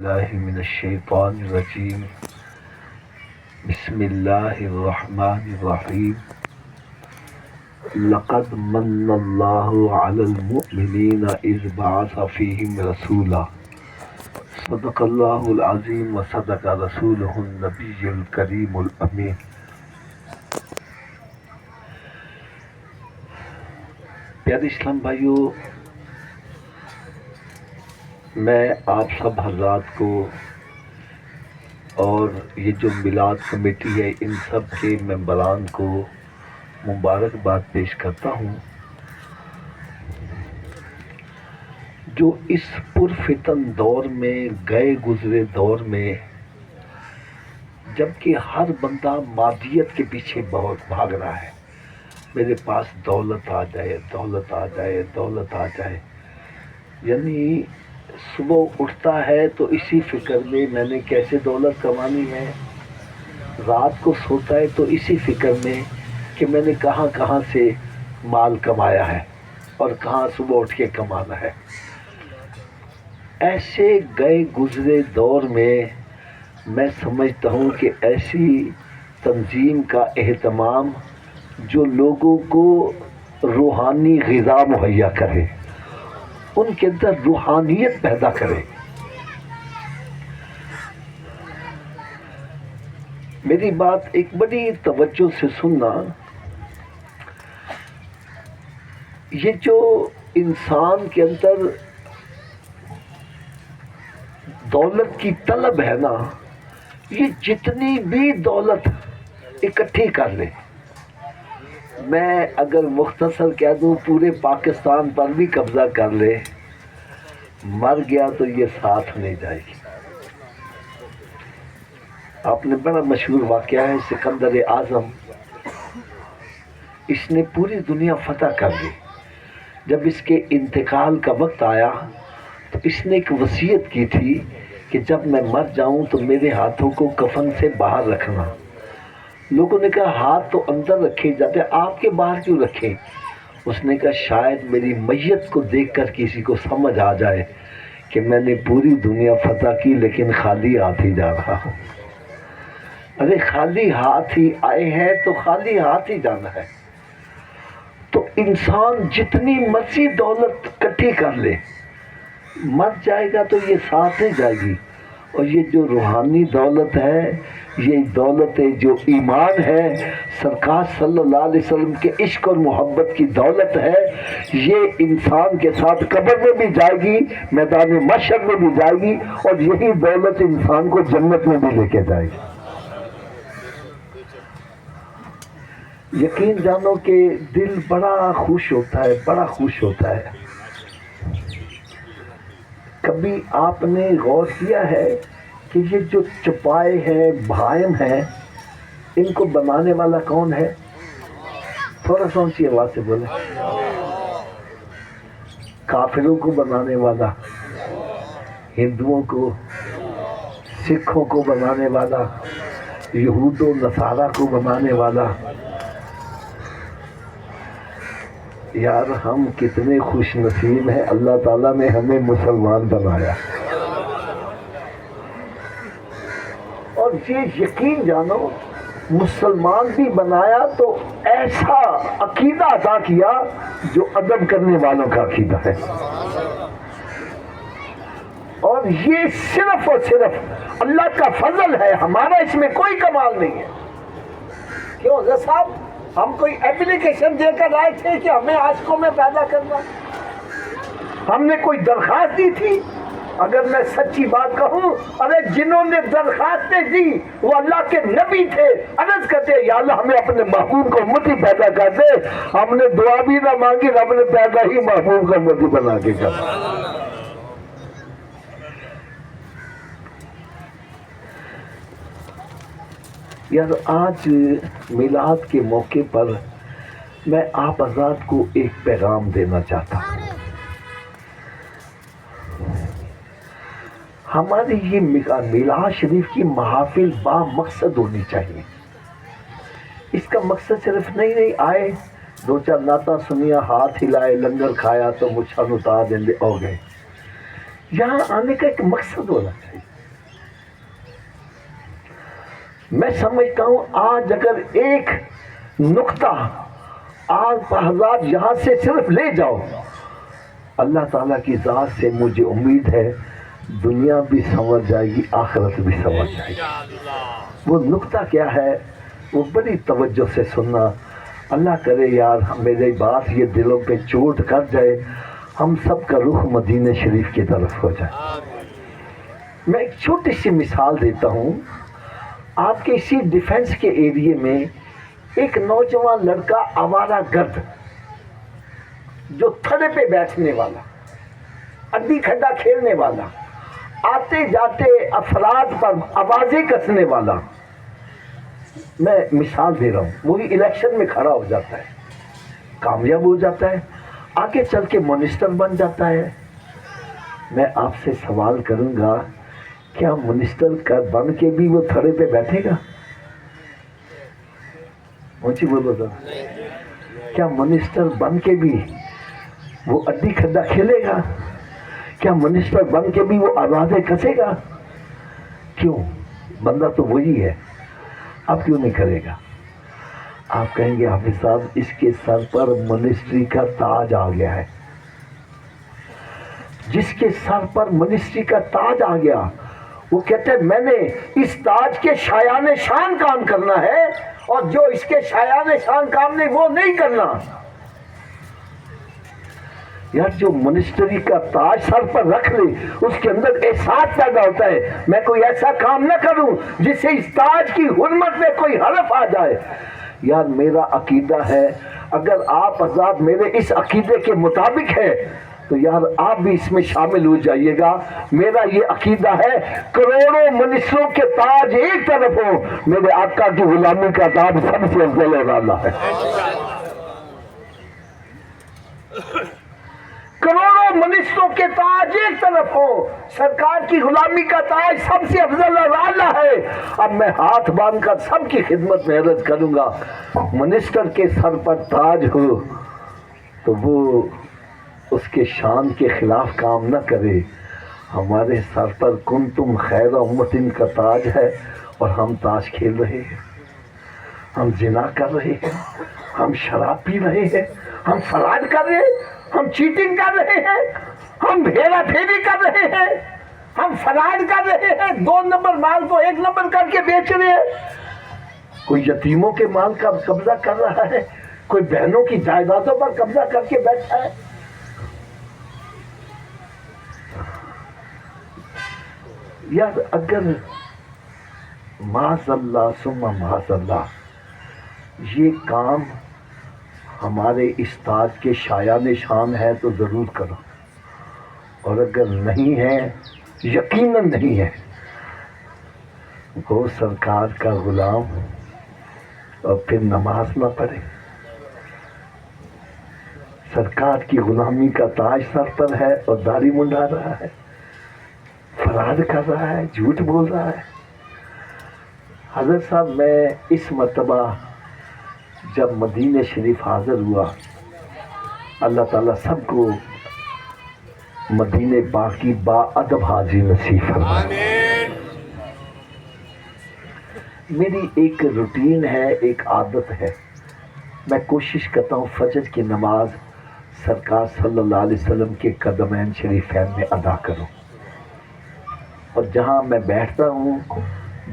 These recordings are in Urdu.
اللہ من الشیطان الرجیم بسم اللہ الرحمن الرحیم لقد من اللہ علی المؤمنین اذ بعث فیہم رسولا صدق اللہ العظیم وصدق رسولہ النبی الکریم الامین۔ پیارے اسلام بھائیو، میں آپ سب حضرات کو اور یہ جو میلاد کمیٹی ہے ان سب کے ممبران کو مبارکباد پیش کرتا ہوں، جو اس پرفتن دور میں، گئے گزرے دور میں، جبکہ ہر بندہ مادیت کے پیچھے بہت بھاگ رہا ہے، میرے پاس دولت آ جائے، دولت آ جائے، دولت آ جائے، یعنی صبح اٹھتا ہے تو اسی فکر میں نے کیسے دولت کمانی ہے، رات کو سوتا ہے تو اسی فکر میں کہ میں نے کہاں کہاں سے مال کمایا ہے اور کہاں صبح اٹھ کے کمانا ہے۔ ایسے گئے گزرے دور میں میں سمجھتا ہوں کہ ایسی تنظیم کا اہتمام جو لوگوں کو روحانی غذا مہیا کرے، ان کے اندر روحانیت پیدا کرے۔ میری بات ایک بڑی توجہ سے سننا، یہ جو انسان کے اندر دولت کی طلب ہے نا، یہ جتنی بھی دولت اکٹھی کر لے، میں اگر مختصر کہہ دوں پورے پاکستان پر بھی قبضہ کر لے، مر گیا تو یہ ساتھ نہیں جائے گی۔ آپ نے بڑا مشہور واقعہ ہے سکندر اعظم، اس نے پوری دنیا فتح کر لی۔ جب اس کے انتقال کا وقت آیا تو اس نے ایک وصیت کی تھی کہ جب میں مر جاؤں تو میرے ہاتھوں کو کفن سے باہر رکھنا۔ لوگوں نے کہا ہاتھ تو اندر رکھے جاتے، آپ کے باہر کیوں رکھے؟ اس نے کہا شاید میری میت کو دیکھ کر کسی کو سمجھ آ جائے کہ میں نے پوری دنیا فتح کی لیکن خالی ہاتھ ہی جا رہا ہوں۔ ارے خالی ہاتھ ہی آئے ہیں تو خالی ہاتھ ہی جانا ہے۔ تو انسان جتنی مرضی دولت اکٹھی کر لے، مر جائے گا تو یہ ساتھ نہیں جائے گی۔ اور یہ جو روحانی دولت ہے، یہ دولت جو ایمان ہے، سرکار صلی اللہ علیہ وسلم کے عشق اور محبت کی دولت ہے، یہ انسان کے ساتھ قبر میں بھی جائے گی، میدان محشر میں بھی جائے گی، اور یہی دولت انسان کو جنت میں بھی لے کے جائے گی۔ یقین جانو کہ دل بڑا خوش ہوتا ہے، بڑا خوش ہوتا ہے۔ کبھی آپ نے غور کیا ہے کہ یہ جو چپائے ہیں، بہائم ہیں، ان کو بنانے والا کون ہے؟ تھوڑا سا اونچی آواز سے بولیں۔ کافروں کو بنانے والا، ہندوؤں کو، سکھوں کو بنانے والا، یہود و نصارہ کو بنانے والا۔ یار ہم کتنے خوش نصیب ہیں، اللہ تعالیٰ نے ہمیں مسلمان بنایا۔ اور یہ یقین جانو، مسلمان بھی بنایا تو ایسا عقیدہ عطا کیا جو ادب کرنے والوں کا عقیدہ ہے، اور یہ صرف اور صرف اللہ کا فضل ہے، ہمارا اس میں کوئی کمال نہیں ہے۔ کیوں حضرت صاحب، ہم کوئی اپلیکیشن دے کر آئے تھے کہ ہمیں عاشقوں میں پیدا کرنا؟ ہم نے کوئی درخواست دی تھی؟ اگر میں سچی بات کہوں، ارے جنہوں نے درخواستیں دی وہ اللہ کے نبی تھے، عرض کرتے یا اللہ ہمیں اپنے محبوب کو امتی پیدا کر دے۔ ہم نے دعا بھی نہ مانگی، رب نے پیدا ہی محبوب کو امتی بنا کے کر۔ یار آج میلاد کے موقع پر میں آپ حضرات کو ایک پیغام دینا چاہتا ہوں۔ ہماری یہ میلاد شریف کی محافل با مقصد ہونی چاہیے۔ اس کا مقصد صرف نہیں آئے دو چار نعتاں سنیا، ہاتھ ہلائے، لنگر کھایا تو مچھا نتا دیں ہو گئے۔ یہاں آنے کا ایک مقصد ہونا چاہیے۔ میں سمجھتا ہوں آج اگر ایک نقطہ آپ حضرات یہاں سے صرف لے جاؤ، اللہ تعالیٰ کی ذات سے مجھے امید ہے دنیا بھی سمجھ جائے گی، آخرت بھی سمجھ جائے گی۔ وہ نقطہ کیا ہے وہ بڑی توجہ سے سننا۔ اللہ کرے یار میری بات یہ دلوں پہ چوٹ کر جائے، ہم سب کا رخ مدینہ شریف کی طرف ہو جائے۔ میں ایک چھوٹی سی مثال دیتا ہوں۔ آپ کے اسی ڈیفنس کے ایریے میں ایک نوجوان لڑکا آوارہ گرد جو تھڑے پہ بیٹھنے والا، اڈی کھڈا کھیلنے والا، آتے جاتے افراد پر آوازیں کسنے والا، میں مثال دے رہا ہوں، وہی الیکشن میں کھڑا ہو جاتا ہے، کامیاب ہو جاتا ہے، آگے چل کے منسٹر بن جاتا ہے۔ میں آپ سے سوال کروں گا کیا منسٹر بن کے بھی وہ تھڑے پہ بیٹھے گا؟ مجھے بولو ذرا، کیا منسٹر بن کے بھی وہ اڈی کھڈا کھیلے گا؟ کیا منسٹر بن کے بھی وہ آوازیں کسے گا؟ کیوں؟ بندہ تو وہی ہے، اب کیوں نہیں کرے گا؟ آپ کہیں گے حافظ صاحب اس کے سر پر منسٹری کا تاج آ گیا ہے۔ جس کے سر پر منسٹری کا تاج آ گیا وہ کہتے ہیں میں نے اس تاج کے شایان شان کام کرنا ہے، اور جو اس کے شایان شان کام نہیں وہ نہیں کرنا۔ یار جو منسٹری کا تاج سر پر رکھ لے اس کے اندر احساس پیدا ہوتا ہے میں کوئی ایسا کام نہ کروں جس سے اس تاج کی حرمت میں کوئی حرف آ جائے۔ یار میرا عقیدہ ہے اگر آپ حضرات میرے اس عقیدے کے مطابق ہے تو یار آپ بھی اس میں شامل ہو جائیے گا۔ میرا یہ عقیدہ ہے کروڑوں منسٹروں کے تاج ایک طرف ہو، میرے آقا کی غلامی کا تاج سب سے افضل اور اعلیٰ ہے۔ کروڑوں منسٹروں کے تاج ایک طرف ہو، سرکار کی غلامی کا تاج سب سے افضل اور اعلیٰ ہے۔ اب میں ہاتھ باندھ کر سب کی خدمت میں عرض کروں گا منسٹر کے سر پر تاج ہو تو وہ اس کے شان کے خلاف کام نہ کرے۔ ہمارے سر پر کنتم خیر امت کا تاج ہے اور ہم تاش کھیل رہے ہیں، ہم زنا کر رہے ہیں، ہم شراب پی رہے ہیں، ہم فراڈ کر رہے ہیں، ہم چیٹنگ کر رہے ہیں، ہم ہیرا پھیری کر رہے ہیں، ہم فراڈ کر رہے ہیں، 2 نمبر مال کو 1 نمبر کر کے بیچ رہے ہیں، کوئی یتیموں کے مال کا قبضہ کر رہا ہے، کوئی بہنوں کی جائیدادوں پر قبضہ کر کے بیٹھا ہے۔ یار اگر معاذ اللہ ثم معاذ اللہ یہ کام ہمارے اس تاج کے شایان شان ہے تو ضرور کرو، اور اگر نہیں ہے یقیناً نہیں ہے وہ سرکار کا غلام اور پھر نماز نہ پڑھے۔ سرکار کی غلامی کا تاج سر پر ہے اور داڑھی منڈا رہا ہے، فراڈ کر رہا ہے، جھوٹ بول رہا ہے۔ حضرت صاحب میں اس مرتبہ جب مدینہ شریف حاضر ہوا، اللہ تعالیٰ سب کو مدینہ پاک کی با ادب حاضری نصیب فرمائے۔ میری ایک روٹین ہے، ایک عادت ہے، میں کوشش کرتا ہوں فجر کی نماز سرکار صلی اللہ علیہ وسلم کے قدمین شریفین میں ادا کروں، اور جہاں میں بیٹھتا ہوں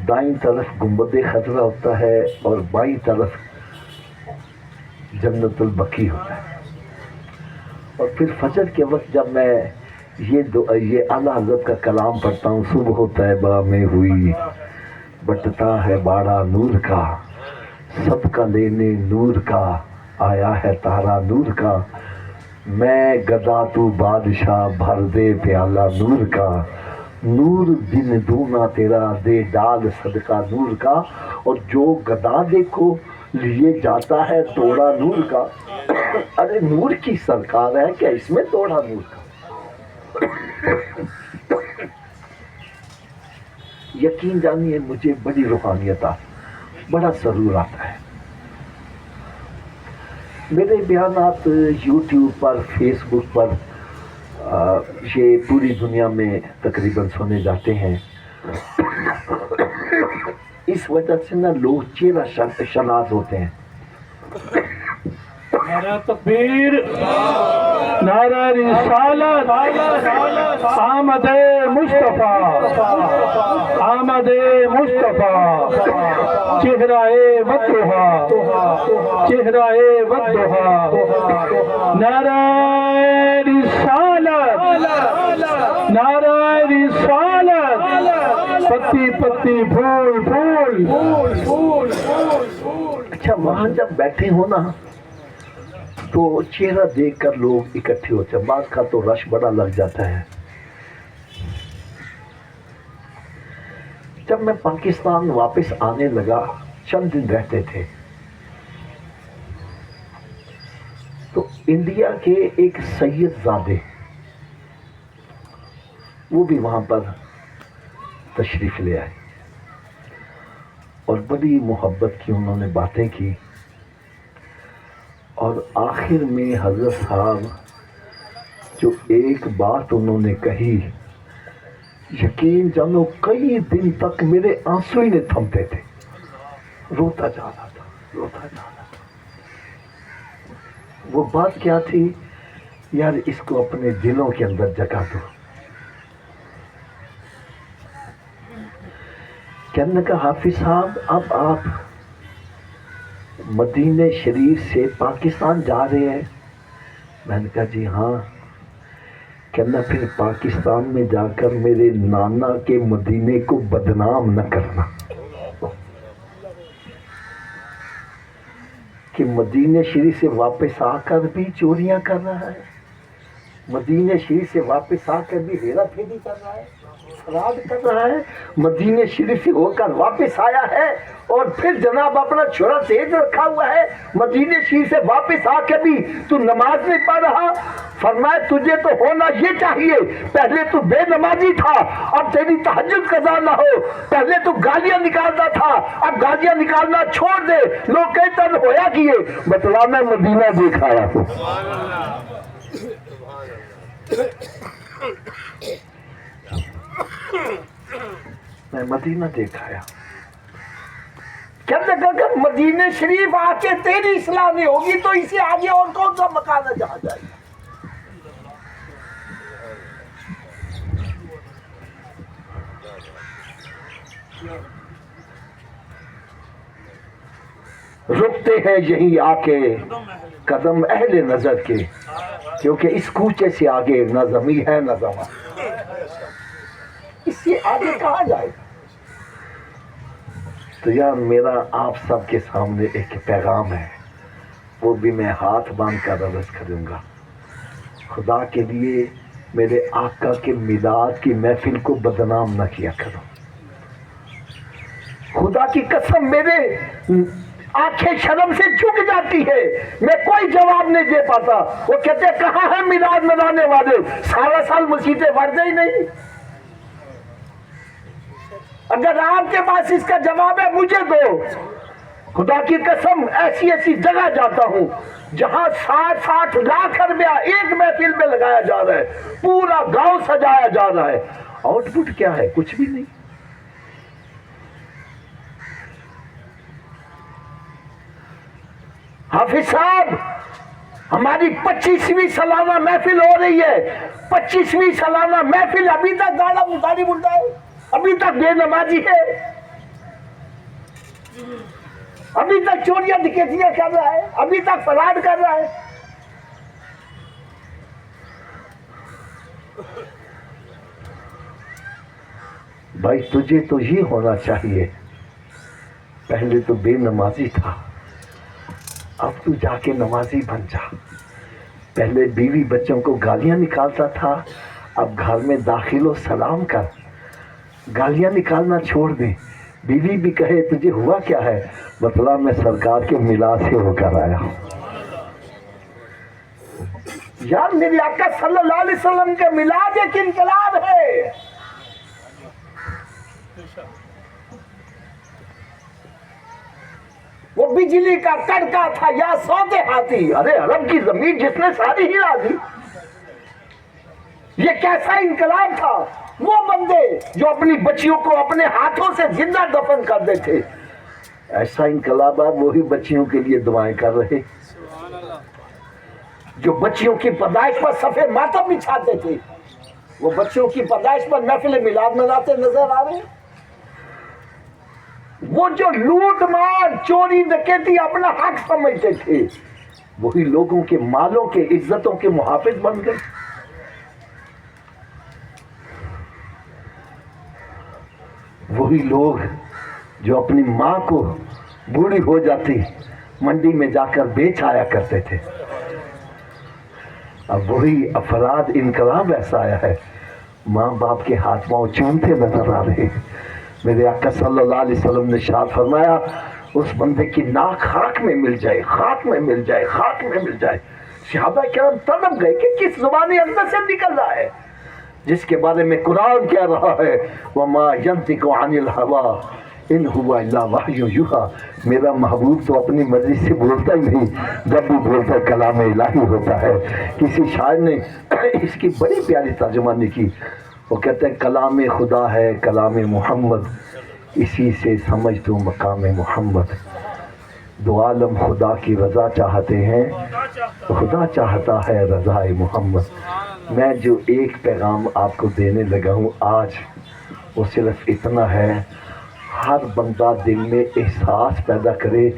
دائیں طرف گنبد خضرا ہوتا ہے اور بائیں طرف جنت البقیع ہوتا ہے۔ اور پھر فجر کے وقت جب میں یہ اعلیٰ حضرت کا کلام پڑھتا ہوں، صبح طیبہ میں ہوئی بٹتا ہے باڑا نور کا، سب کا لینے نور کا آیا ہے تارا نور کا، میں گدا تو بادشاہ بھر دے پیالہ نور کا، نور دن دونا تیرا دے ڈال صدقہ نور کا، اور جو گدا دیکھو لیے جاتا ہے توڑا نور کا۔ ارے نور کی سرکار ہے کیا اس میں توڑا نور کا؟ یقین جانیے مجھے بڑی روحانیت بڑا سرور آتا ہے۔ میرے بیانات یوٹیوب پر، فیس بک پر یہ پوری دنیا میں تقریباً سنے جاتے ہیں۔ اس وجہ سے نا لوگ چہرہ شناس ہوتے ہیں. نعرہ تکبیر، نعرہ رسالت، آمد مصطفیٰ، آمد مصطفیٰ، چہرہ والضحیٰ، چہرہ والضحیٰ، نعرہ رسالت، نعرہ رسالت، پتی پتی پھول پھول. اچھا وہاں جب بیٹھے ہو نا تو چہرہ دیکھ کر لوگ اکٹھے ہوتے ہیں. بعض کا تو رش بڑا لگ جاتا ہے. جب میں پاکستان واپس آنے لگا، چند دن رہتے تھے، تو انڈیا کے ایک سید زادے وہ بھی وہاں پر تشریف لے آئے اور بڑی محبت کی انہوں نے باتیں کی. اور آخر میں حضرت صاحب جو ایک بات انہوں نے کہی، یقین جانو کئی دن تک میرے آنسو ہی نہیں تھمتے تھے. روتا جا رہا تھا، روتا جا رہا تھا. وہ بات کیا تھی؟ یار اس کو اپنے دلوں کے اندر جگہ دو. کہنے کا حافظ صاحب اب آپ مدینہ شریف سے پاکستان جا رہے ہیں؟ میں نے کہا جی ہاں. کہنا پھر پاکستان میں جا کر میرے نانا کے مدینے کو بدنام نہ کرنا کہ مدینہ شریف سے واپس آ کر بھی چوریاں کر رہا ہے، مدینہ شریف سے واپس آ کر بھی ہیرا پھیری کر رہا ہے، فراڈ کر رہا ہے. مدینہ شریف سے ہو کر واپس آیا ہے اور پھر جناب اپنا چھوڑا تیز رکھا ہوا ہے. مدینہ شریف سے واپس آ کے بھی تو نماز نہیں پڑھ رہا. فرمایا تجھے تو ہونا یہ چاہیے، پہلے تو بے نمازی تھا، اب تیری تہجد قضا نہ ہو. پہلے تو گالیاں نکالتا تھا، اب گالیاں نکالنا چھوڑ دے. لوگ کہتے ہیں ہویا کیے، بتلا میں مدینہ دیکھ آیا ہوں. میں مدینہ دیکھ آیا. کہنے لگا اگر مدینہ شریف آ کے تیری اصلاح نہیں ہوگی تو اسے آگے اور کون سا مکان ہے جہاں جائے گا. رکتے ہیں یہیں آ کے قدم اہل نظر کے، کیونکہ اس کوچے سے آگے نہ زمین ہے نہ زمان. اس سے آگے کہاں جائے گا؟ تو یار میرا آپ سب کے سامنے ایک پیغام ہے، وہ بھی میں ہاتھ باندھ کر عرض کروں گا. خدا کے لیے میرے آقا کے میلاد کی محفل کو بدنام نہ کیا کرو. خدا کی قسم میرے آنکھیں شرم سے جھک جاتی ہے، میں کوئی جواب نہیں دے پاتا. وہ کہتے ہیں کہاں ہے میلاد منانے والے؟ سارا سال مسجدیں بھرتے ہی نہیں. اگر آپ کے پاس اس کا جواب ہے مجھے دو. خدا کی قسم ایسی ایسی جگہ جاتا ہوں جہاں 60 لاکھ روپیہ ایک محفل میں لگایا جا رہا ہے، پورا گاؤں سجایا جا رہا ہے. آؤٹ پٹ کیا ہے؟ کچھ بھی نہیں. حافظ صاحب ہماری 25ویں سالانہ محفل ہو رہی ہے. 25ویں سالانہ محفل ابھی تک گاڑا مطالب بولتا ہے، ابھی تک بے نمازی ہے، ابھی تک چوریاں ڈکیتیاں کر رہا ہے، ابھی تک فراڈ کر رہا ہے. بھائی تجھے تو یہ ہونا چاہیے، پہلے تو بے نمازی تھا، اب تو جا کے نمازی بن جا. پہلے بیوی بچوں کو گالیاں نکالتا تھا، اب گھر میں داخل و سلام کر. گالیاں نکالنا چھوڑ دیں. بیوی بھی کہے تجھے ہوا کیا ہے؟ بتلا میں سرکار کے میلاد سے ہو کر آیا ہوں. یار میرے آقا صلی اللہ علیہ وسلم کے میلاد ایک انقلاب ہے. وہ بجلی کا کڑکا تھا یا سوتے ہاتھی، ارے عرب کی زمین جس نے ساری ہلا دی. یہ کیسا انقلاب تھا؟ وہ بندے جو اپنی بچیوں کو اپنے ہاتھوں سے زندہ دفن کر دیتے، ایسا انقلاب وہی بچیوں کے لیے دعائیں کر رہے، جو بچیوں کی پیدائش پر صفحے ماتم بچھاتے تھے، وہ بچیوں کی پیدائش پر محفل میلاد مناتے نظر آ رہے ہیں۔ وہ جو لوٹ مار چوری ڈکیتی اپنا حق سمجھتے تھے، وہی لوگوں کے مالوں کے عزتوں کے محافظ بن گئے۔ وہی لوگ جو اپنی ماں کو بوڑھی ہو جاتی منڈی میں جا کر بیچ آیا کرتے تھے، اب وہی افراد انقلاب ایسا آیا ہے، ماں باپ کے ہاتھ پاؤں چومتے نظر آ رہے ہیں۔ میرے آقا صلی اللہ علیہ وسلم نے ارشاد فرمایا، اس بندے کی ناک خاک میں مل جائے، خاک میں مل جائے، خاک میں مل جائے۔ صحابہ کرام تڑپ گئے کہ کس زبان اقدس سے نکل رہا ہے، جس کے بارے میں قرآن کہہ رہا ہے وَمَا يَنطِقُ عَنِ الْهَوَىٰ إِنْ هُوَ إِلَّا وَحْيٌ يُوحَىٰ۔ میرا محبوب تو اپنی مرضی سے بولتا ہی نہیں، جب بھی بولتا ہے کلام الہی ہوتا ہے۔ کسی شاعر نے اس کی بڑی پیاری ترجمانی کی، وہ کہتے ہیں کلام خدا ہے کلام محمد، اسی سے سمجھ تو مقام محمد۔ دو عالم خدا کی رضا چاہتے ہیں، خدا چاہتا ہے رضا محمد۔ میں جو ایک پیغام آپ کو دینے لگا ہوں آج، وہ صرف اتنا ہے، ہر بندہ دل میں احساس پیدا کرے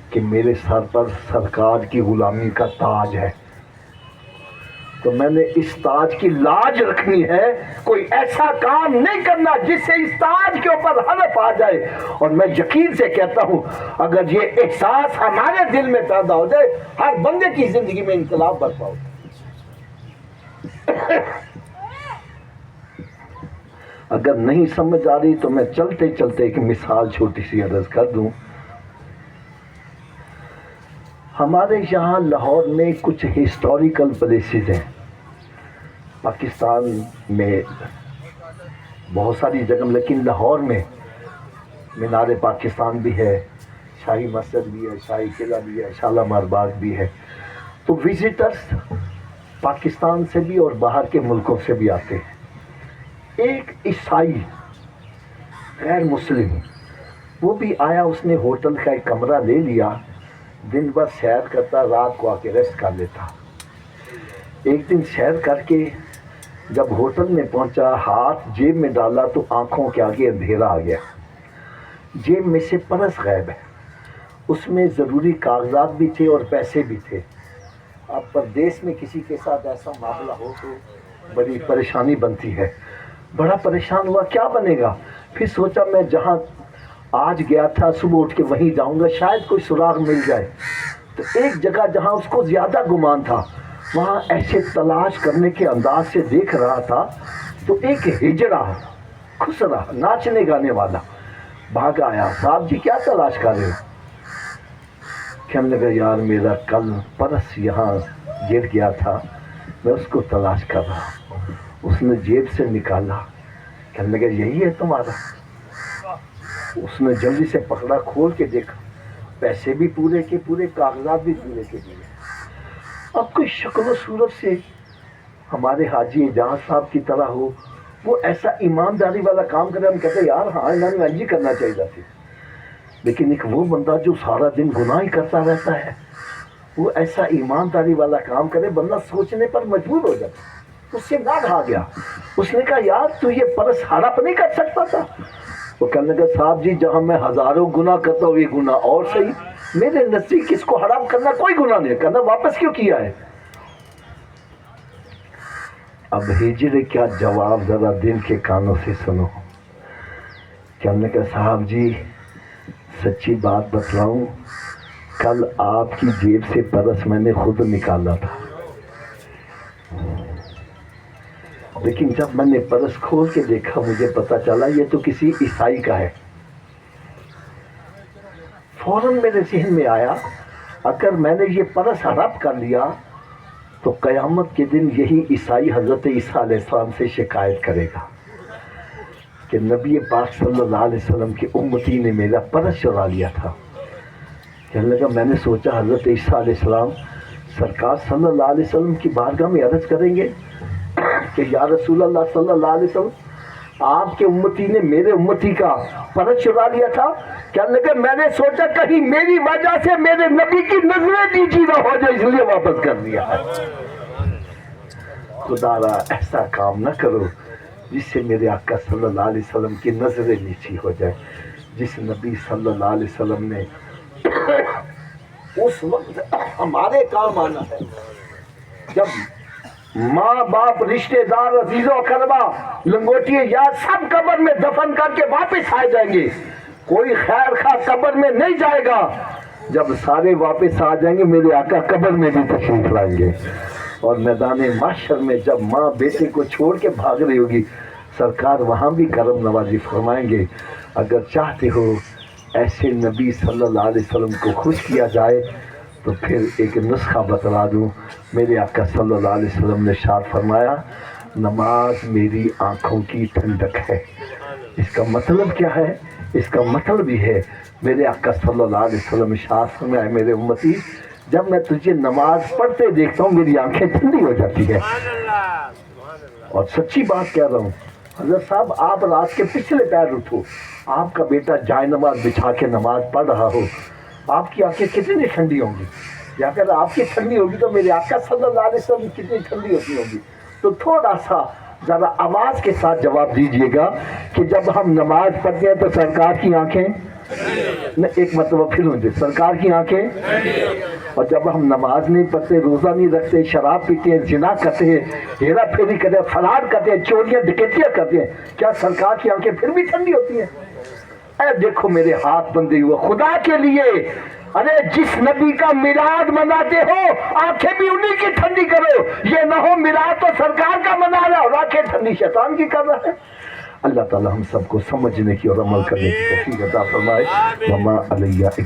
کہ میرے سر پر سرکار کی غلامی کا تاج ہے، تو میں نے اس تاج کی لاج رکھنی ہے، کوئی ایسا کام نہیں کرنا جس سے اس تاج کے اوپر حلف آ جائے۔ اور میں یقین سے کہتا ہوں اگر یہ احساس ہمارے دل میں پیدا ہو جائے، ہر بندے کی زندگی میں انقلاب برپا ہو۔ اگر نہیں سمجھ آ رہی تو میں چلتے چلتے ایک مثال چھوٹی سی عرض کر دوں۔ ہمارے یہاں لاہور میں کچھ ہسٹوریکل پلیسز ہیں، پاکستان میں بہت ساری جگہ، لیکن لاہور میں مینار پاکستان بھی ہے، شاہی مسجد بھی ہے، شاہی قلعہ بھی ہے، شالامار باغ بھی ہے۔ تو وزٹرز پاکستان سے بھی اور باہر کے ملکوں سے بھی آتے ہیں۔ ایک عیسائی غیر مسلم وہ بھی آیا، اس نے ہوٹل کا ایک کمرہ لے لیا، دن بھر سیر کرتا، رات کو آ کے ریسٹ کر لیتا۔ ایک دن سیر کر کے جب ہوٹل میں پہنچا، ہاتھ جیب میں ڈالا تو آنکھوں کے آگے اندھیرا آ گیا۔ جیب میں سے پرس غائب ہے، اس میں ضروری کاغذات بھی تھے اور پیسے بھی تھے۔ اب پردیس میں کسی کے ساتھ ایسا معاملہ ہو تو بڑی پریشانی بنتی ہے۔ بڑا پریشان ہوا، کیا بنے گا؟ پھر سوچا میں جہاں آج گیا تھا صبح اٹھ کے وہیں جاؤں گا، شاید کوئی سراغ مل جائے۔ تو ایک جگہ جہاں اس کو زیادہ گمان تھا، وہاں ایسے تلاش کرنے کے انداز سے دیکھ رہا تھا تو ایک ہجڑا خسرا ناچنے گانے والا بھاگ آیا، صاحب جی کیا تلاش کر رہے ہو؟ کہنے لگا یار میرا کل پرس یہاں گر گیا تھا، میں اس کو تلاش کر رہا ہوں۔ اس نے جیب سے نکالا، کہنے لگا یہی ہے تمہارا؟ اس نے جلدی سے پکڑا، کھول کے دیکھا، پیسے بھی پورے کے پورے، کاغذات بھی پورے کے پورے۔ اب کوئی شکل و صورت سے ہمارے حاجی اعجاز صاحب کی طرح ہو، وہ ایسا ایمانداری والا کام کرے، ہم کہتے ہیں یار ہاں انہوں نے انجی کرنا چاہیے تھی۔ لیکن ایک وہ بندہ جو سارا دن گناہ ہی کرتا رہتا ہے، وہ ایسا ایمانداری والا کام کرے، بندہ سوچنے پر مجبور ہو جاتا۔ اس سے نہ رہا گیا، اس نے کہا یار تو یہ پرس ہڑپ نہیں کر سکتا تھا؟ وہ کہنے لگا صاحب جی جہاں میں ہزاروں گناہ کرتا ہوں یہ گناہ اور صحیح، میرے نزدیک اس کو حرام کرنا کوئی گناہ نہیں، کرنا واپس کیوں کیا ہے؟ اب ہجڑے کیا جواب ذرا دل کے کانوں سے سنو۔ کہنے لگا صاحب جی سچی بات بتلاؤں، کل آپ کی جیب سے پرس میں نے خود نکالا تھا، لیکن جب میں نے پرس کھول کے دیکھا مجھے پتا چلا یہ تو کسی عیسائی کا ہے۔ فوراً میرے ذہن میں آیا اگر میں نے یہ پرس ہڑپ کر لیا تو قیامت کے دن یہی عیسائی حضرت عیسیٰ علیہ السلام سے شکایت کرے گا کہ نبی پاک صلی اللہ علیہ وسلم کے امتی نے میرا پرس چرا لیا تھا۔ کہنے لگا میں نے سوچا حضرت عیسیٰ علیہ السلام سرکار صلی اللہ علیہ وسلم کی بارگاہ میں عرض کریں گے کہ یا رسول اللہ صلی اللہ علیہ وسلم آپ کے امتی نے میرے امتی کا پرچ چرا لیا تھا. کیا لگا میں نے سوچا کہیں میری وجہ سے میرے نبی کی نظریں نیچی نہ ہو جائے، اس لیے واپس کر دیا ہے. خدا را ایسا کام نہ کرو جس سے میرے آقا صلی اللہ علیہ وسلم کی نظریں نیچی ہو جائے. جس نبی صلی اللہ علیہ وسلم نے اس وقت ہمارے کام آنا ہے، جب ماں باپ رشتے دار عزیز و اقربا لنگوٹی یار سب قبر میں دفن کر کے واپس آ جائیں گے، کوئی خیر خواہ قبر میں نہیں جائے گا. جب سارے واپس آ جائیں گے میرے آقا قبر میں بھی تشریف لائیں گے، اور میدان محشر میں جب ماں بیٹے کو چھوڑ کے بھاگ رہی ہوگی سرکار وہاں بھی کرم نوازی فرمائیں گے. اگر چاہتے ہو ایسے نبی صلی اللہ علیہ وسلم کو خوش کیا جائے تو پھر ایک نسخہ بتلا دوں. میرے آقا صلی اللہ علیہ وسلم نے ارشاد فرمایا نماز میری آنکھوں کی ٹھنڈک ہے. اس کا مطلب کیا ہے؟ اس کا مطلب یہ ہے میرے آقا صلی اللہ علیہ وسلم ارشاد فرمایا میرے امتی جب میں تجھے نماز پڑھتے دیکھتا ہوں میری آنکھیں ٹھنڈی ہو جاتی ہے. اور سچی بات کہہ رہا ہوں حضرت صاحب، آپ رات کے پچھلے پیر اٹھو، آپ کا بیٹا جائے نماز بچھا کے نماز پڑھ رہا ہو، آپ کی آنکھیں کتنی ٹھنڈی ہوں گی؟ یا اگر آپ کی ٹھنڈی ہوگی تو میرے آقا صلی اللہ علیہ وسلم کتنی ٹھنڈی ہوتی ہوگی. تو تھوڑا سا ذرا آواز کے ساتھ جواب دیجئے گا کہ جب ہم نماز پڑھتے ہیں تو سرکار کی آنکھیں ایک مرتبہ پھر ہوں سرکار کی آنکھیں، اور جب ہم نماز نہیں پڑھتے، روزہ نہیں رکھتے، شراب پیتے ہیں، زنا کرتے ہیں، ہیرا پھیری کرتے ہیں، فرار کرتے ہیں، چوریاں ڈکیتیاں کرتے ہیں، کیا سرکار کی آنکھیں پھر بھی ٹھنڈی ہوتی ہیں؟ اے دیکھو میرے ہاتھ بندے ہوئے خدا کے لیے، ارے جس نبی کا میلاد مناتے ہو آنکھیں بھی انہی کی ٹھنڈی کرو. یہ نہ ہو میلاد تو سرکار کا منا رہا اور آنکھیں ٹھنڈی شیطان کی کر رہا ہے. اللہ تعالی ہم سب کو سمجھنے کی اور عمل کرنے کی توفیق عطا فرمائے. وما علیہ